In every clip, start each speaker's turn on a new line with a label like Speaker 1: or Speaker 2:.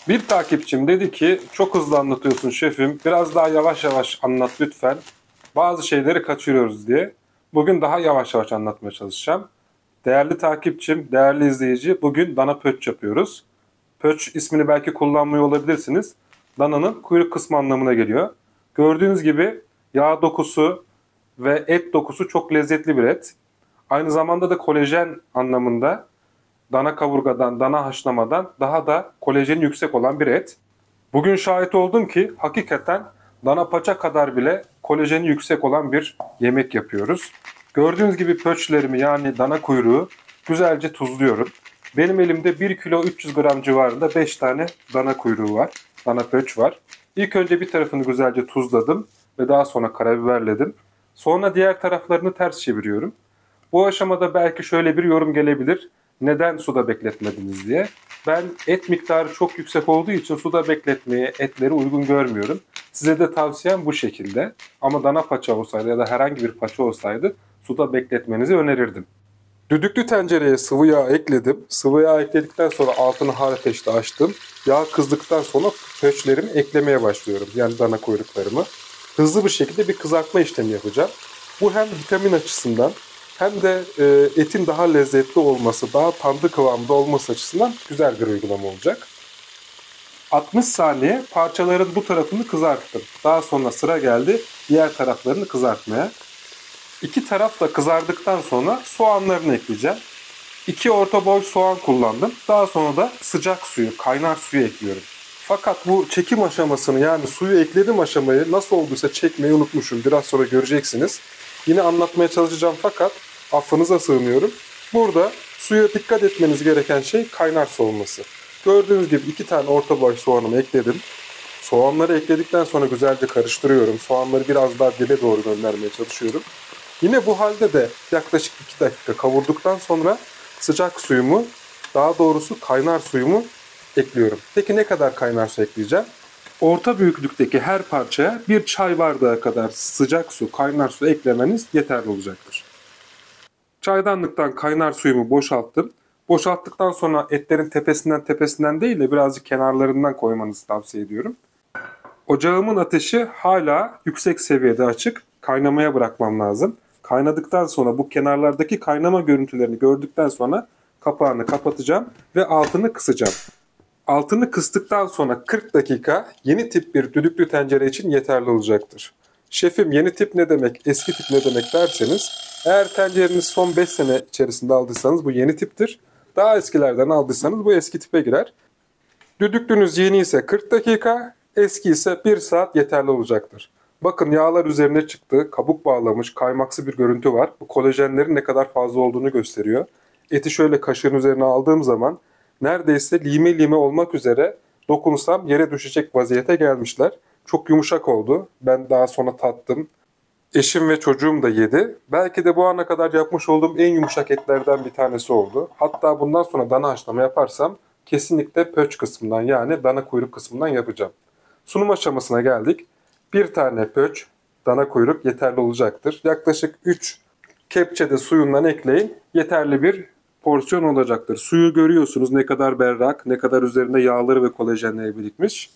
Speaker 1: Bir takipçim dedi ki çok hızlı anlatıyorsun şefim. Biraz daha yavaş yavaş anlat lütfen. Bazı şeyleri kaçırıyoruz diye. Bugün daha yavaş yavaş anlatmaya çalışacağım. Değerli takipçim, değerli izleyici, bugün dana pöç yapıyoruz. Pöç ismini belki kullanmıyor olabilirsiniz. Dananın kuyruk kısmı anlamına geliyor. Gördüğünüz gibi yağ dokusu ve et dokusu çok lezzetli bir et. Aynı zamanda da kolajen anlamında dana kaburgadan, dana haşlamadan daha da kolajeni yüksek olan bir et. Bugün şahit oldum ki hakikaten dana paça kadar bile kolajeni yüksek olan bir yemek yapıyoruz. Gördüğünüz gibi pöçlerimi yani dana kuyruğu güzelce tuzluyorum. Benim elimde 1 kilo 300 gram civarında 5 tane dana kuyruğu var. Dana pöç var. İlk önce bir tarafını güzelce tuzladım ve daha sonra karabiberledim. Sonra diğer taraflarını ters çeviriyorum. Bu aşamada belki şöyle bir yorum gelebilir. Neden suda bekletmediniz diye. Ben et miktarı çok yüksek olduğu için suda bekletmeye etleri uygun görmüyorum. Size de tavsiyem bu şekilde. Ama dana paça olsaydı ya da herhangi bir paça olsaydı suda bekletmenizi önerirdim. Düdüklü tencereye sıvı yağ ekledim. Sıvı yağ ekledikten sonra altını har ateşte açtım. Yağ kızdıktan sonra pöçlerimi eklemeye başlıyorum. Yani dana kuyruklarımı. Hızlı bir şekilde bir kızartma işlemi yapacağım. Bu hem vitamin açısından hem de etin daha lezzetli olması, daha tatlı kıvamda olması açısından güzel bir uygulama olacak. 60 saniye parçaların bu tarafını kızarttım. Daha sonra sıra geldi diğer taraflarını kızartmaya. İki taraf da kızardıktan sonra soğanlarını ekleyeceğim. 2 orta boy soğan kullandım. Daha sonra da sıcak suyu, kaynar suyu ekliyorum. Fakat bu çekim aşamasını yani suyu ekledim aşamayı nasıl olduysa çekmeyi unutmuşum. Biraz sonra göreceksiniz. Yine anlatmaya çalışacağım fakat affınıza sığınıyorum. Burada suya dikkat etmeniz gereken şey kaynar su olması. Gördüğünüz gibi 2 tane orta boy soğanımı ekledim. Soğanları ekledikten sonra güzelce karıştırıyorum. Soğanları biraz daha dibe doğru göndermeye çalışıyorum. Yine bu halde de yaklaşık 2 dakika kavurduktan sonra sıcak suyumu, daha doğrusu kaynar suyumu ekliyorum. Peki ne kadar kaynar su ekleyeceğim? Orta büyüklükteki her parçaya bir çay bardağı kadar sıcak su, kaynar su eklemeniz yeterli olacaktır. Çaydanlıktan kaynar suyumu boşalttım. Boşalttıktan sonra etlerin tepesinden değil de birazcık kenarlarından koymanızı tavsiye ediyorum. Ocağımın ateşi hala yüksek seviyede açık. Kaynamaya bırakmam lazım. Kaynadıktan sonra bu kenarlardaki kaynama görüntülerini gördükten sonra kapağını kapatacağım ve altını kısacağım. Altını kıstıktan sonra 40 dakika yeni tip bir düdüklü tencere için yeterli olacaktır. Şefim yeni tip ne demek, eski tip ne demek derseniz eğer tencereniz son 5 sene içerisinde aldıysanız bu yeni tiptir. Daha eskilerden aldıysanız bu eski tipe girer. Düdüklünüz yeni ise 40 dakika, eski ise 1 saat yeterli olacaktır. Bakın yağlar üzerine çıktı, kabuk bağlamış, kaymaksı bir görüntü var. Bu kolajenlerin ne kadar fazla olduğunu gösteriyor. Eti şöyle kaşığın üzerine aldığım zaman neredeyse lime lime olmak üzere dokunsam yere düşecek vaziyete gelmişler. Çok yumuşak oldu. Ben daha sonra tattım. Eşim ve çocuğum da yedi. Belki de bu ana kadar yapmış olduğum en yumuşak etlerden bir tanesi oldu. Hatta bundan sonra dana haşlama yaparsam kesinlikle pöç kısmından yani dana kuyruk kısmından yapacağım. Sunum aşamasına geldik. Bir tane pöç, dana kuyruk yeterli olacaktır. Yaklaşık 3 kepçe de suyundan ekleyin. Yeterli bir porsiyon olacaktır. Suyu görüyorsunuz ne kadar berrak, ne kadar üzerinde yağları ve kolajenleri birikmiş.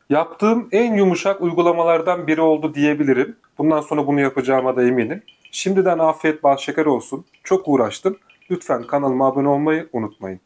Speaker 1: Yaptığım en yumuşak uygulamalardan biri oldu diyebilirim. Bundan sonra bunu yapacağıma da eminim. Şimdiden afiyet bal şeker olsun. Çok uğraştım. Lütfen kanalıma abone olmayı unutmayın.